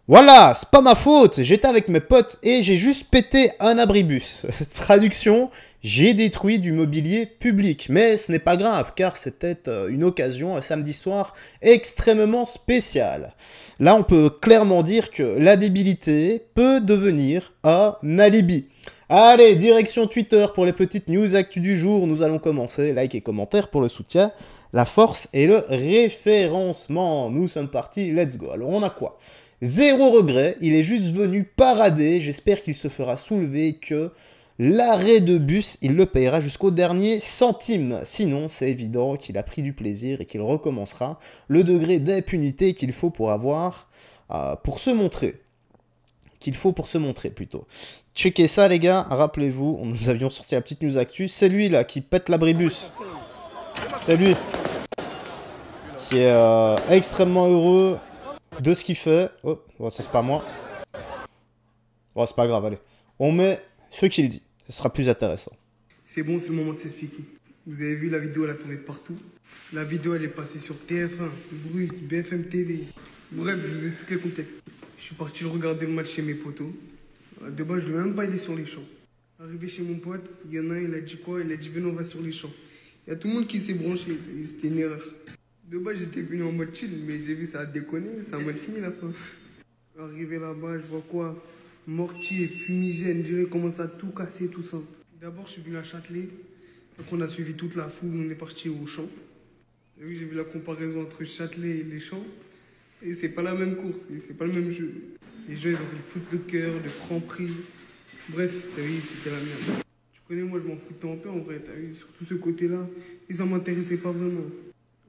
Voilà, c'est pas ma faute, j'étais avec mes potes et j'ai juste pété un abribus. Traduction, j'ai détruit du mobilier public. Mais ce n'est pas grave car c'était une occasion, un samedi soir extrêmement spécial. Là, on peut clairement dire que la débilité peut devenir un alibi. Allez, direction Twitter pour les petites news actu du jour. Nous allons commencer, like et commentaire pour le soutien, la force et le référencement. Nous sommes partis, let's go. Alors on a quoi ? Zéro regret, il est juste venu parader, j'espère qu'il se fera soulever que l'arrêt de bus, il le payera jusqu'au dernier centime. Sinon, c'est évident qu'il a pris du plaisir et qu'il recommencera le degré d'impunité qu'il faut pour avoir, pour se montrer. Plutôt. Checkez ça les gars, rappelez-vous, nous avions sorti la petite news actu, c'est lui là qui pète l'abribus. C'est lui qui est extrêmement heureux de ce qu'il fait. Oh, ça c'est pas moi. Bon, c'est pas grave, allez. On met ce qu'il dit. Ce sera plus intéressant. C'est bon, c'est le moment de s'expliquer. Vous avez vu, la vidéo, elle a tourné de partout. La vidéo, elle est passée sur TF1, Brut, BFM TV. Bref, je vous explique le contexte. Je suis parti regarder le match chez mes potos. De base, je devais même pas aller sur les champs. Arrivé chez mon pote, il y en a un, il a dit quoi? Il a dit, venez, on va sur les champs. Il y a tout le monde qui s'est branché. C'était une erreur. De base, j'étais venu en mode chill, mais j'ai vu ça a déconné, ça a mal fini la fin. Arrivé là-bas, je vois quoi? Mortier, fumigène, je commence à tout casser, tout ça. D'abord, je suis venu à Châtelet, donc on a suivi toute la foule, on est parti au champ. Et oui, j'ai vu la comparaison entre Châtelet et les champs, et c'est pas la même course, c'est pas le même jeu. Les gens, ils ont fait le foot le cœur, le Franprix. Bref, t'as vu, c'était la merde. Tu connais, moi, je m'en foutais un peu en vrai, t'as vu, surtout ce côté-là, et ça m'intéressait pas vraiment.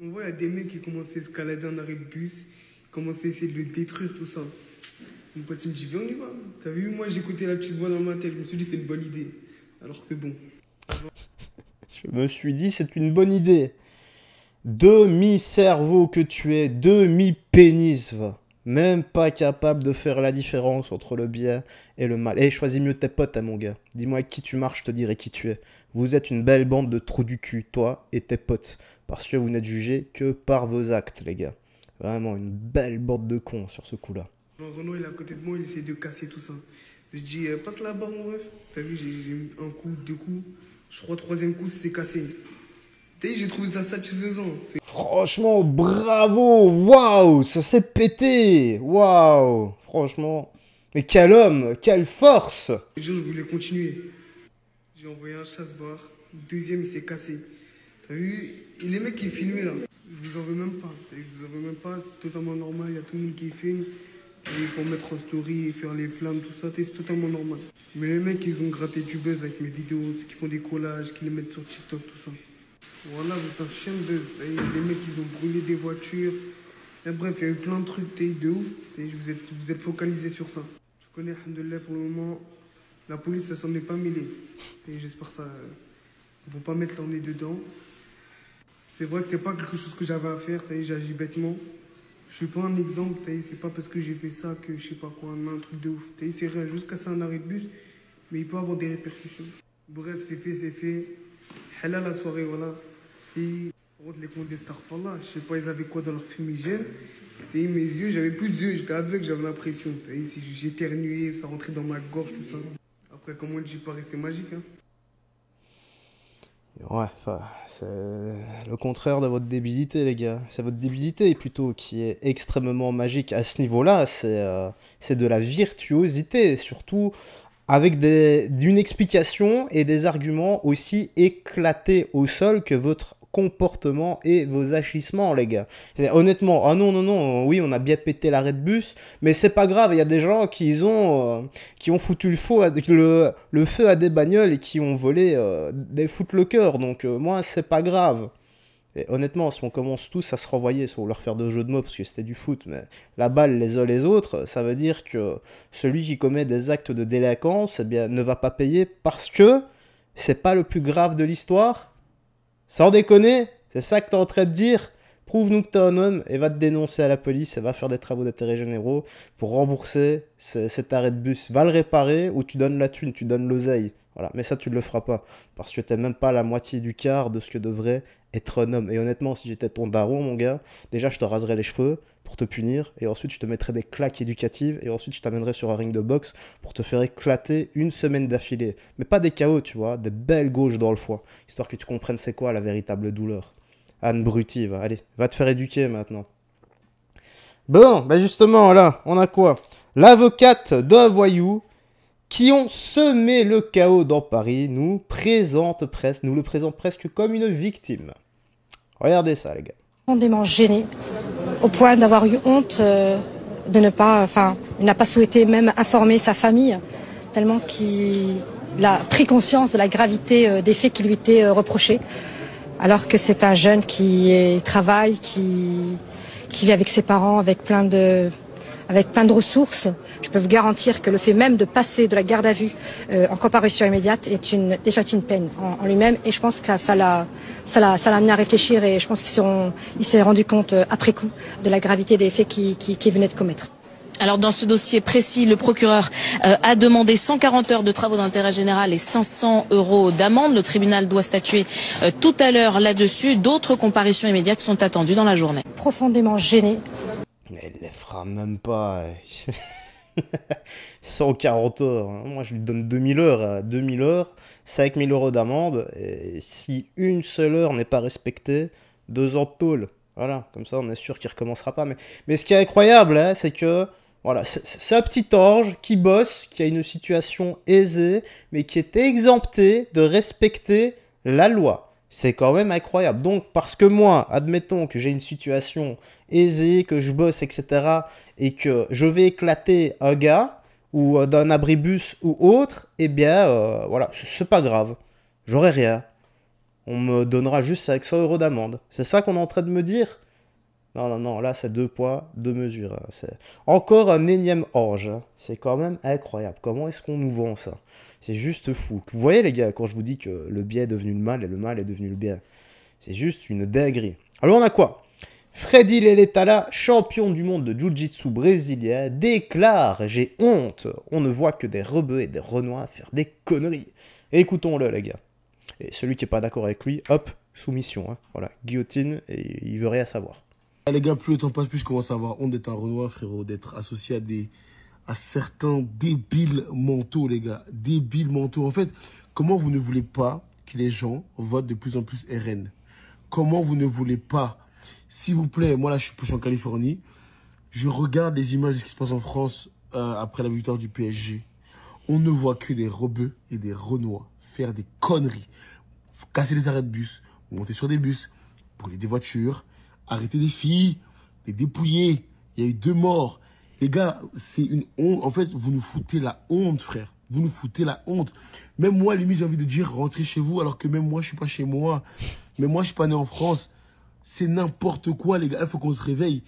On voit, il y a des mecs qui commençaient à escalader un arrêt de bus, qui commençaient à essayer de le détruire, tout ça. Mon pote, il me dit, viens, on y va. T'as vu, moi, j'écoutais la petite voix dans ma tête, je me suis dit, c'est une bonne idée. Alors que bon. Je me suis dit, c'est une bonne idée. Demi-cerveau que tu es, demi-pénis, va. Même pas capable de faire la différence entre le bien et le mal. Eh, choisis mieux tes potes, hein, mon gars. Dis-moi avec qui tu marches, je te dirai qui tu es. Vous êtes une belle bande de trous du cul, toi et tes potes. Parce que vous n'êtes jugés que par vos actes, les gars. Vraiment une belle bande de cons sur ce coup-là. Renaud, il est à côté de moi, il essaie de casser tout ça. Je dis, passe la barre, mon ref. T'as vu, j'ai mis un coup, deux coups. Je crois, troisième coup, c'est cassé. T'as vu, j'ai trouvé ça satisfaisant. Franchement, bravo. Waouh, ça s'est pété. Waouh, franchement. Mais quel homme, quelle force. Je voulais continuer. J'ai envoyé un chasse-barre. Deuxième, il s'est cassé. T'as vu, et les mecs qui filmaient là, je vous en veux même pas. Je vous en veux même pas, c'est totalement normal. Il y a tout le monde qui filme. Et pour mettre en story et faire les flammes, tout ça, c'est totalement normal. Mais les mecs, ils ont gratté du buzz avec mes vidéos, qui font des collages, qui les mettent sur TikTok, tout ça. Voilà, vous êtes un chien de buzz. Les mecs, ils ont brûlé des voitures. Et bref, il y a eu plein de trucs, de ouf. Vous êtes focalisés sur ça. Je connais, alhamdoulilah, pour le moment, la police, ça s'en est pas mêlée. Et j'espère ça. Ils vont pas mettre leur nez dedans. C'est vrai que c'est pas quelque chose que j'avais à faire, j'agis bêtement. Je suis pas un exemple, c'est pas parce que j'ai fait ça que je sais pas quoi, un truc de ouf. C'est rien, juste casser un arrêt de bus, mais il peut avoir des répercussions. Bref, c'est fait, c'est fait. Halal la soirée, voilà. Et par contre, les comptes des Starfallah, je sais pas, ils avaient quoi dans leur fumigène. Mes yeux, j'avais plus d'yeux, j'étais aveugle, j'avais l'impression. Si j'éternuais, ça rentrait dans ma gorge, tout ça. Après, comme on dit, pareil, c'est magique, hein. Ouais, enfin, c'est le contraire de votre débilité, les gars. C'est votre débilité, plutôt, qui est extrêmement magique. À ce niveau-là, c'est de la virtuosité, surtout avec d'une explication et des arguments aussi éclatés au sol que votre comportement et vos agissements, les gars. Honnêtement, ah non, non, non, oui, on a bien pété l'arrêt de bus, mais c'est pas grave, il y a des gens qui ont foutu le feu à des bagnoles et qui ont volé des footlockers, donc moi, c'est pas grave. Et honnêtement, si on commence tous à se renvoyer sans leur faire de jeu de mots, parce que c'était du foot, mais la balle les uns les autres, ça veut dire que celui qui commet des actes de délinquance, eh bien, ne va pas payer parce que c'est pas le plus grave de l'histoire. Sans déconner, c'est ça que t'es en train de dire? Prouve-nous que t'es un homme et va te dénoncer à la police et va faire des travaux d'intérêt généraux pour rembourser cet arrêt de bus. Va le réparer ou tu donnes la thune, tu donnes l'oseille. Voilà, mais ça tu ne le feras pas parce que t'es même pas la moitié du quart de ce que devrait être un homme. Et honnêtement, si j'étais ton daron, mon gars, déjà je te raserais les cheveux pour te punir et ensuite je te mettrais des claques éducatives et ensuite je t'amènerais sur un ring de boxe pour te faire éclater une semaine d'affilée. Mais pas des KO, tu vois, des belles gauches dans le foie, histoire que tu comprennes c'est quoi la véritable douleur. Anne Bruti, allez, va te faire éduquer maintenant. Bon, bah justement, là, on a quoi? L'avocate d'un voyou qui ont semé le chaos dans Paris nous le présente presque comme une victime. Regardez ça, les gars. Profondément gêné, au point d'avoir eu honte de ne pas, il n'a pas souhaité même informer sa famille, tellement qu'il a pris conscience de la gravité des faits qui lui étaient reprochés, alors que c'est un jeune qui travaille, qui vit avec ses parents, avec plein de ressources. Je peux vous garantir que le fait même de passer de la garde à vue en comparution immédiate est déjà une peine en lui-même, et je pense que ça l'a amené à réfléchir, et je pense qu'il s'est rendu compte après coup de la gravité des faits qu'il venait de commettre. Alors dans ce dossier précis, le procureur a demandé 140 heures de travaux d'intérêt général et 500 € d'amende. Le tribunal doit statuer tout à l'heure là-dessus. D'autres comparutions immédiates sont attendues dans la journée. Profondément gêné. Mais il les fera même pas. 140 heures. Moi, je lui donne 2000 heures. 2000 heures, 5000 € d'amende. Et si une seule heure n'est pas respectée, 2 ans de tôle. Voilà, comme ça, on est sûr qu'il recommencera pas. Mais ce qui est incroyable, hein, c'est que voilà, c'est un petit ange qui bosse, qui a une situation aisée, mais qui est exempté de respecter la loi. C'est quand même incroyable. Donc, parce que moi, admettons que j'ai une situation aisée, que je bosse, etc., et que je vais éclater un gars, ou d'un abribus ou autre, eh bien, voilà, c'est pas grave. J'aurai rien. On me donnera juste 500 € d'amende. C'est ça qu'on est en train de me dire? Non, là, c'est 2 poids, 2 mesures. C'est encore un énième ange. C'est quand même incroyable. Comment est-ce qu'on nous vend ça? C'est juste fou. Vous voyez, les gars, quand je vous dis que le bien est devenu le mal et le mal est devenu le bien. C'est juste une dinguerie. Alors, on a quoi? Freddy Leletala, champion du monde de Jiu-Jitsu brésilien, déclare: j'ai honte. On ne voit que des rebeux et des renois faire des conneries. Écoutons-le, les gars. Et celui qui n'est pas d'accord avec lui, hop, soumission. Hein. Voilà, guillotine, et il veut rien savoir. Les gars, plus le temps passe, plus je commence à avoir honte d'être un Renoir, frérot, d'être associé à certains débiles mentaux, les gars. Débiles mentaux. En fait, comment vous ne voulez pas que les gens votent de plus en plus RN? Comment vous ne voulez pas? S'il vous plaît, moi là, je suis en Californie. Je regarde les images de ce qui se passe en France après la victoire du PSG. On ne voit que des rebeux et des Renois faire des conneries. Casser les arrêts de bus, monter sur des bus, brûler des voitures, arrêter des filles, les dépouiller. Il y a eu 2 morts. Les gars, c'est une honte. En fait, vous nous foutez la honte, frère. Vous nous foutez la honte. Même moi, limite, j'ai envie de dire rentrez chez vous, alors que même moi, je suis pas chez moi. Mais moi, je suis pas né en France. C'est n'importe quoi, les gars. Il faut qu'on se réveille.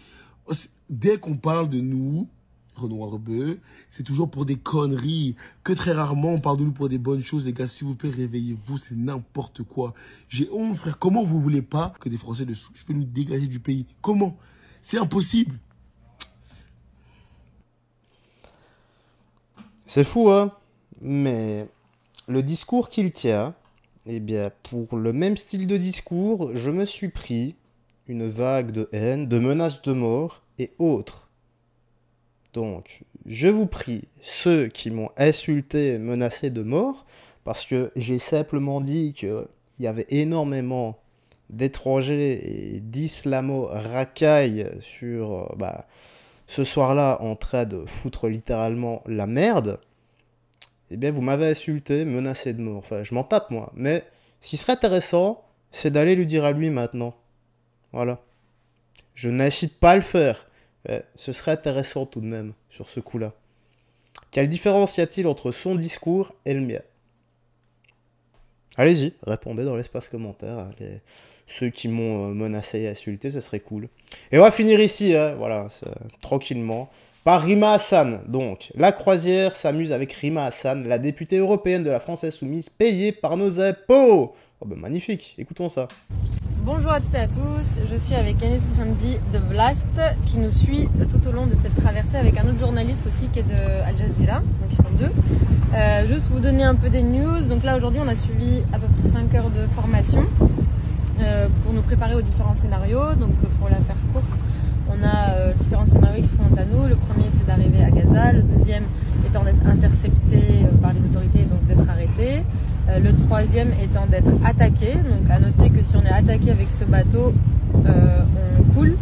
Dès qu'on parle de nous, Renoir rebeu, c'est toujours pour des conneries. Que très rarement, on parle de nous pour des bonnes choses. Les gars, s'il vous plaît, réveillez-vous. C'est n'importe quoi. J'ai honte, frère. Comment vous voulez pas que des Français de souche veulent nous dégager du pays? Comment? C'est impossible. C'est fou, hein? Mais le discours qu'il tient, eh bien, pour le même style de discours, je me suis pris une vague de haine, de menaces de mort et autres. Donc, je vous prie, ceux qui m'ont insulté, menacé de mort, parce que j'ai simplement dit qu'il y avait énormément d'étrangers et d'islamo-racailles sur ce soir-là en train de foutre littéralement la merde, eh bien vous m'avez insulté, menacé de mort. Enfin, je m'en tape moi, mais ce qui serait intéressant, c'est d'aller lui dire à lui maintenant. Voilà. Je n'incite pas à le faire. Ce serait intéressant tout de même, sur ce coup-là. Quelle différence y a-t-il entre son discours et le mien? Allez-y, répondez dans l'espace commentaire. Ceux qui m'ont menacé et insulté, ce serait cool. Et on va finir ici, hein, voilà, tranquillement, par Rima Hassan. Donc, la croisière s'amuse avec Rima Hassan, la députée européenne de la France Insoumise, payée par nos impôts. Oh ben magnifique, écoutons ça. Bonjour à toutes et à tous, je suis avec Anis Hamdi de Blast qui nous suit tout au long de cette traversée avec un autre journaliste aussi qui est de Al Jazeera, donc ils sont deux. Juste vous donner un peu des news, donc là aujourd'hui on a suivi à peu près 5 heures de formation pour nous préparer aux différents scénarios. Donc pour la faire courte, on a différents scénarios qui se présentent à nous. Le premier c'est d'arriver à Gaza, le deuxième étant d'être intercepté par les autorités et donc d'être arrêté. Le troisième étant d'être attaqué. Donc à noter que si on est attaqué avec ce bateau, on coule.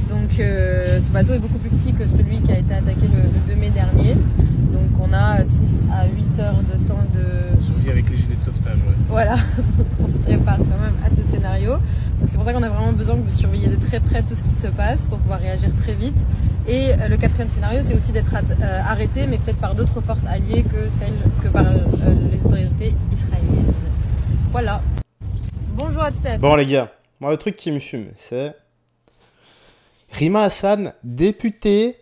Donc ce bateau est beaucoup plus petit que celui qui a été attaqué le 2 mai dernier. Donc on a 6 à 8 heures de temps de... Suivi avec les gilets de sauvetage, ouais. Voilà, donc on se prépare quand même à ce scénario. Donc c'est pour ça qu'on a vraiment besoin que vous surveillez de très près tout ce qui se passe pour pouvoir réagir très vite. Et le quatrième scénario, c'est aussi d'être arrêté, mais peut-être par d'autres forces alliées que celles que par les autorités israéliennes. Voilà. Bonjour à toutes et à tous. Bon les gars, moi le truc qui me fume, c'est Rima Hassan, députée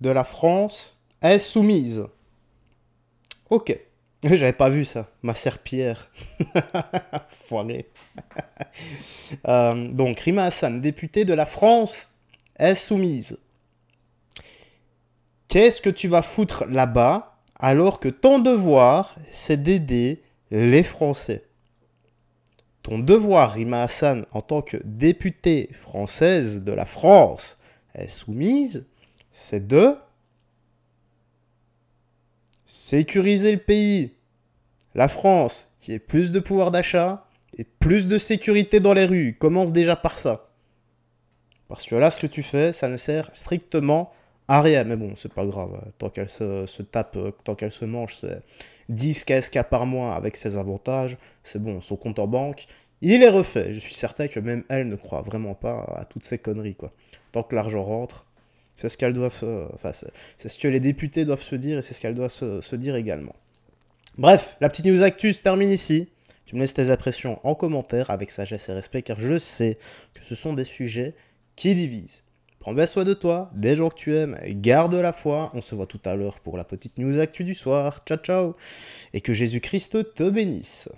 de la France insoumise. Ok, j'avais pas vu ça, ma serpillère. Foiré. Donc Rima Hassan, députée de la France insoumise. Qu'est-ce que tu vas foutre là-bas alors que ton devoir, c'est d'aider les Français? Ton devoir, Rima Hassan, en tant que députée française de la France insoumise, c'est de sécuriser le pays. La France, qui ait plus de pouvoir d'achat et plus de sécurité dans les rues, commence déjà par ça. Parce que là, ce que tu fais, ça ne sert strictement à rien. Mais bon, c'est pas grave. Tant qu'elle se tape, tant qu'elle se mange, c'est 10 KSK par mois avec ses avantages. C'est bon, son compte en banque, il est refait. Je suis certain que même elle ne croit vraiment pas à toutes ces conneries, quoi. Tant que l'argent rentre, c'est ce qu'elles doivent... Enfin, c'est ce que les députés doivent se dire et c'est ce qu'elles doivent se dire également. Bref, la petite news actu se termine ici. Tu me laisses tes impressions en commentaire avec sagesse et respect, car je sais que ce sont des sujets qui divise. Prends bien soin de toi, des gens que tu aimes, garde la foi. On se voit tout à l'heure pour la petite news actu du soir. Ciao, ciao. Et que Jésus-Christ te bénisse.